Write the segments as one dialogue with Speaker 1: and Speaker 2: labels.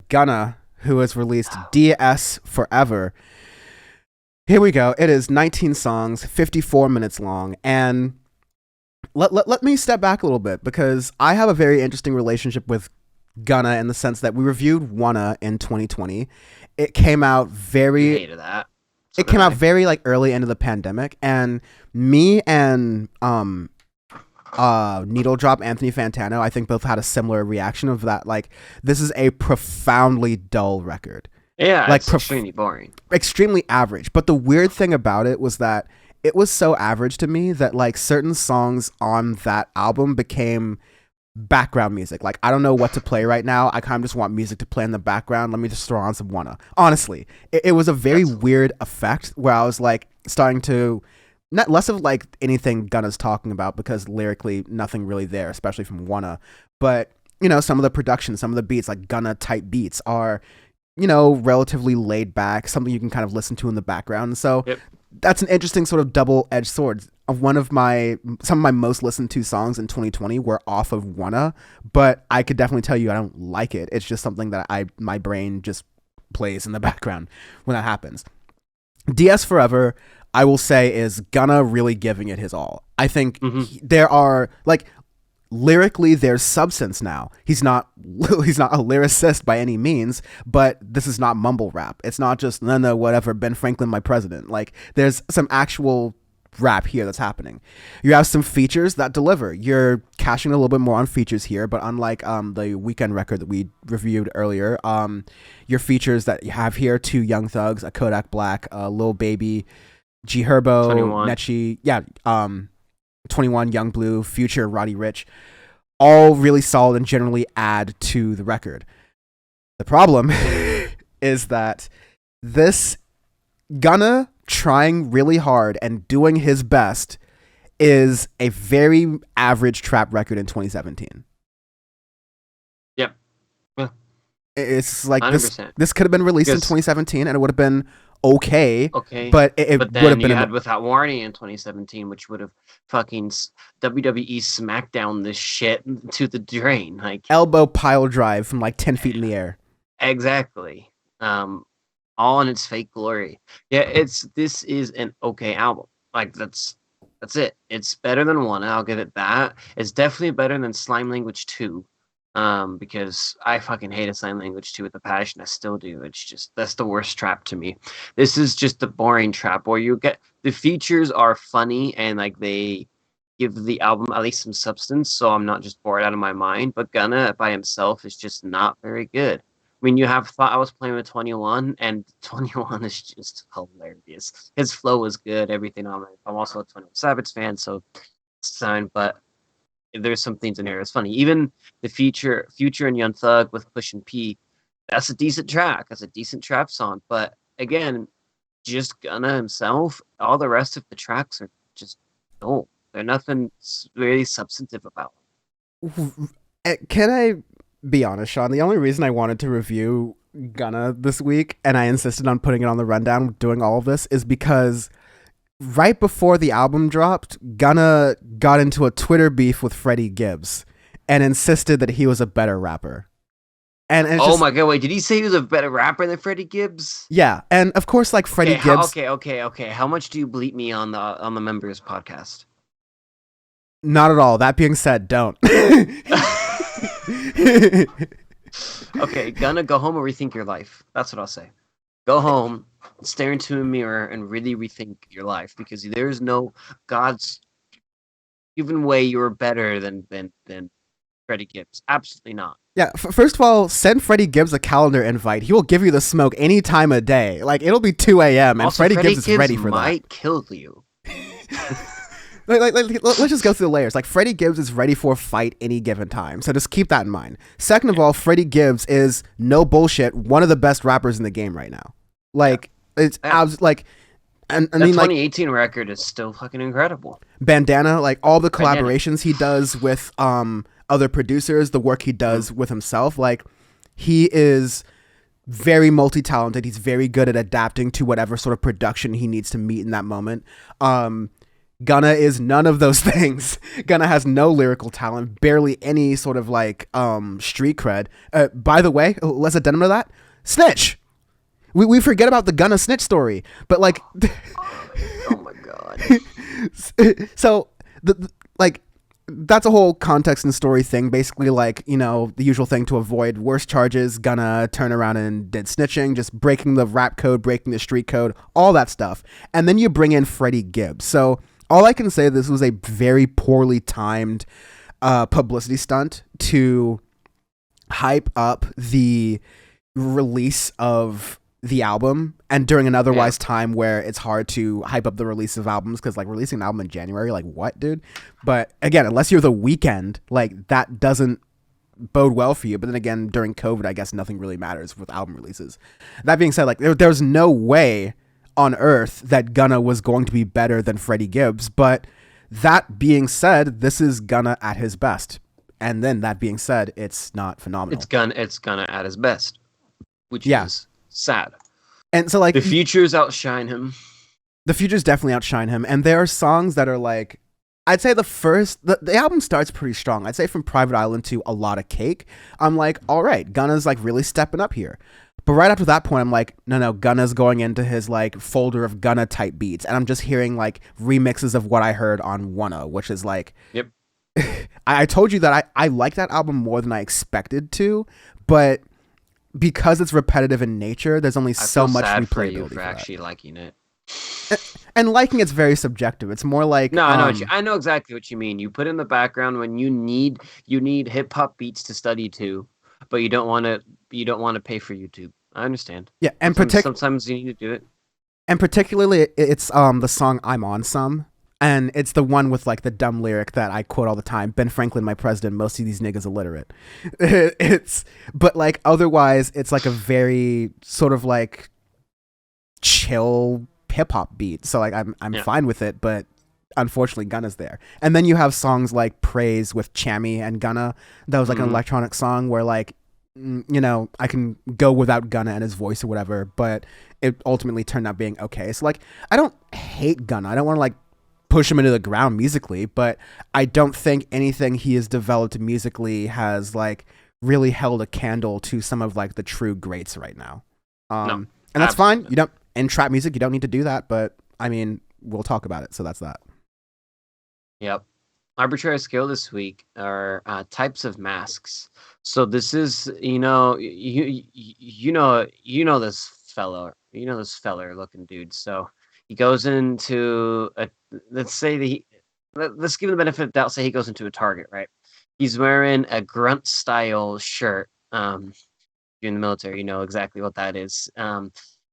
Speaker 1: Gunna, who has released DS4ever. Here we go. It is 19 songs, 54 minutes long, and let me step back a little bit because I have a very interesting relationship with Gunna in the sense that we reviewed Wanna in 2020. It came out very
Speaker 2: hated that.
Speaker 1: it came out very like early into the pandemic, and me and Needle Drop Anthony Fantano, I think both had a similar reaction of that. Like, this is a profoundly dull record.
Speaker 2: Yeah,
Speaker 1: like
Speaker 2: it's extremely boring.
Speaker 1: Extremely average. But the weird thing about it was that it was so average to me that like certain songs on that album became background music. Like, I don't know what to play right now. I kind of just want music to play in the background. Let me just throw on some Wanna. Honestly, it was a very weird effect where I was like starting to not less of like anything Gunna's talking about because lyrically nothing really there, especially from Wanna. But you know, some of the production, some of the beats, like Gunna type beats, are relatively laid back, something you can kind of listen to in the background. So that's an interesting sort of double-edged sword. Some of my most listened to songs in 2020 were off of Wanna, but I could definitely tell you I don't like it. It's just something that my brain just plays in the background when that happens. DS4ever, I will say, is Gunna really giving it his all. I think there are like lyrically there's substance now. He's not a lyricist by any means, but this is not mumble rap. It's not just no whatever, Ben Franklin my president. Like, there's some actual rap here that's happening. You have some features that deliver. You're cashing a little bit more on features here, but unlike the Weekend record that we reviewed earlier, your features that you have here: 2 Young Thugs, a Kodak Black, Lil Baby, G Herbo,
Speaker 2: 21.
Speaker 1: Netchi, 21, Young Blue, Future, Roddy Ricch, all really solid and generally add to the record. The problem is that this Gunna trying really hard and doing his best is a very average trap record in 2017.
Speaker 2: Yep. Yeah.
Speaker 1: It's like
Speaker 2: 100%.
Speaker 1: this could have been released in 2017 and it would have been okay, but it would have been
Speaker 2: had Without Warning in 2017, which would have fucking WWE SmackDown this shit to the drain, like
Speaker 1: elbow pile drive from like 10 feet in the air.
Speaker 2: Exactly. All in its fake glory. Yeah, this is an okay album. Like, that's it. It's better than One. I'll give it that. It's definitely better than Slime Language 2. Because I fucking hate a Sign Language 2 with a passion. I still do. It's just, that's the worst trap to me. This is just the boring trap where you get the features are funny and like they give the album at least some substance, so I'm not just bored out of my mind. But Gunna by himself is just not very good. I mean, you have Thought I Was Playing with 21, and 21 is just hilarious. His flow is good, everything on it. I'm also a 21 Savage fan, so it's fine, but there's some things in here that's funny. Even the Future and Young Thug with Pushin P, that's a decent track. That's a decent trap song. But again, just Gunna himself, all the rest of the tracks are just dull. They're nothing really substantive about
Speaker 1: them. Can I be honest, Sean? The only reason I wanted to review Gunna this week, and I insisted on putting it on the rundown, doing all of this, is because right before the album dropped, Gunna got into a Twitter beef with Freddie Gibbs and insisted that he was a better rapper. And
Speaker 2: oh my god, wait, did he say he was a better rapper than Freddie Gibbs?
Speaker 1: Yeah, and of course, like Freddie Gibbs.
Speaker 2: Okay. How much do you bleep me on the members podcast?
Speaker 1: Not at all. That being said, don't.
Speaker 2: Okay, Gunna, go home and rethink your life. That's what I'll say. Go home, stare into a mirror, and really rethink your life, because there's no God's given way you're better than Freddie Gibbs. Absolutely not.
Speaker 1: Yeah, first of all, send Freddie Gibbs a calendar invite. He will give you the smoke any time of day. Like, it'll be 2 a.m. and
Speaker 2: also,
Speaker 1: Freddie Gibbs is ready for that.
Speaker 2: Might kill you.
Speaker 1: Let's just go through the layers. Like, Freddie Gibbs is ready for a fight any given time, so just keep that in mind. Second of all, Freddie Gibbs is, no bullshit, one of the best rappers in the game right now. Like, it's like, and I mean,
Speaker 2: 2018 record is still fucking incredible.
Speaker 1: Bandana, like all the collaborations he does with other producers, the work he does with himself, like, he is very multi-talented. He's very good at adapting to whatever sort of production he needs to meet in that moment. Gunna is none of those things. Gunna has no lyrical talent, barely any sort of like street cred. By the way, let's addendum to that. Snitch. We forget about the Gunna snitch story, but like,
Speaker 2: Oh my god.
Speaker 1: so like that's a whole context and story thing. Basically, like, you know, the usual thing to avoid worse charges. Gunna turn around and did snitching, just breaking the rap code, breaking the street code, all that stuff. And then you bring in Freddie Gibbs. So all I can say, this was a very poorly timed publicity stunt to hype up the release of the album, and during an otherwise time where it's hard to hype up the release of albums, because like releasing an album in January, like what, dude? But again, unless you're The Weeknd, like that doesn't bode well for you. But then again, during COVID, I guess nothing really matters with album releases. That being said, like there's no way on earth that Gunna was going to be better than Freddie Gibbs. But that being said, this is Gunna at his best. And then that being said, it's not phenomenal.
Speaker 2: It's Gunna at his best, which is sad.
Speaker 1: And so like
Speaker 2: the futures outshine him.
Speaker 1: The futures definitely outshine him. And there are songs that are like, I'd say the album starts pretty strong. I'd say from Private Island to A Lot of Cake, I'm like, all right, Gunna's like really stepping up here. But right after that point, I'm like, no, Gunna's going into his like folder of Gunna type beats. And I'm just hearing like remixes of what I heard on Wanna, which is like,
Speaker 2: yep.
Speaker 1: I told you that I like that album more than I expected to, but because it's repetitive in nature, there's only so much replayability
Speaker 2: for you for actually liking it.
Speaker 1: And liking it's very subjective. It's more like
Speaker 2: no, I know exactly what you mean. You put in the background when you need hip hop beats to study to, but you don't want to pay for YouTube. I understand.
Speaker 1: Yeah, and
Speaker 2: sometimes you need to do it.
Speaker 1: And particularly, it's the song "I'm On Some." And it's the one with like the dumb lyric that I quote all the time. Ben Franklin, my president, most of these niggas illiterate. But like otherwise it's like a very sort of like chill hip hop beat. So like I'm fine with it, but unfortunately Gunna's there. And then you have songs like Praise with Chammy and Gunna. That was like an electronic song where like, you know, I can go without Gunna and his voice or whatever, but it ultimately turned out being okay. So like, I don't hate Gunna. I don't want to like push him into the ground musically, but I don't think anything he has developed musically has like really held a candle to some of like the true greats right now. And that's fine. You don't, in trap music, you don't need to do that, but I mean, we'll talk about it. So that's that.
Speaker 2: Yep. Arbitrary scale this week are types of masks. So this is, you know this feller looking dude. So he goes into let's give him the benefit of the doubt. Say he goes into a Target, right? He's wearing a grunt style shirt. You're in the military, you know exactly what that is.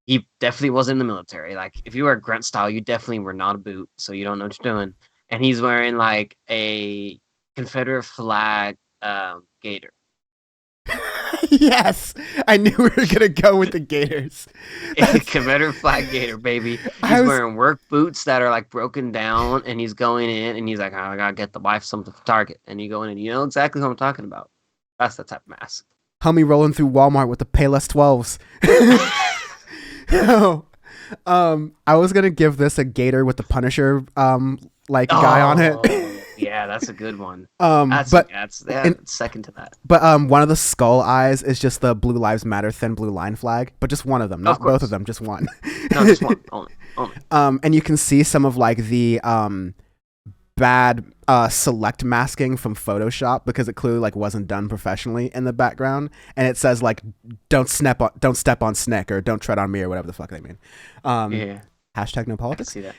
Speaker 2: He definitely was in the military. Like if you were grunt style, you definitely were not a boot, so you don't know what you're doing. And he's wearing like a Confederate flag gaiter.
Speaker 1: Yes, I knew we were gonna go with the Gators.
Speaker 2: Confederate flag gaiter, baby. He's wearing work boots that are like broken down, and he's going in, and he's like, oh, I gotta get the wife something for Target. And you go in, and you know exactly what I'm talking about. That's the type of mask.
Speaker 1: Homie rolling through Walmart with the Payless 12s. I was gonna give this a gator with the Punisher guy on it.
Speaker 2: Yeah, that's a good one. That's second to that.
Speaker 1: But one of the skull eyes is just the Blue Lives Matter thin blue line flag, but just one of them, not both of them, just one.
Speaker 2: No, just one only.
Speaker 1: And you can see some of like the bad select masking from Photoshop because it clearly like wasn't done professionally in the background, and it says like don't step on Snick or don't tread on me or whatever the fuck they mean. Hashtag no politics.
Speaker 2: I can see that.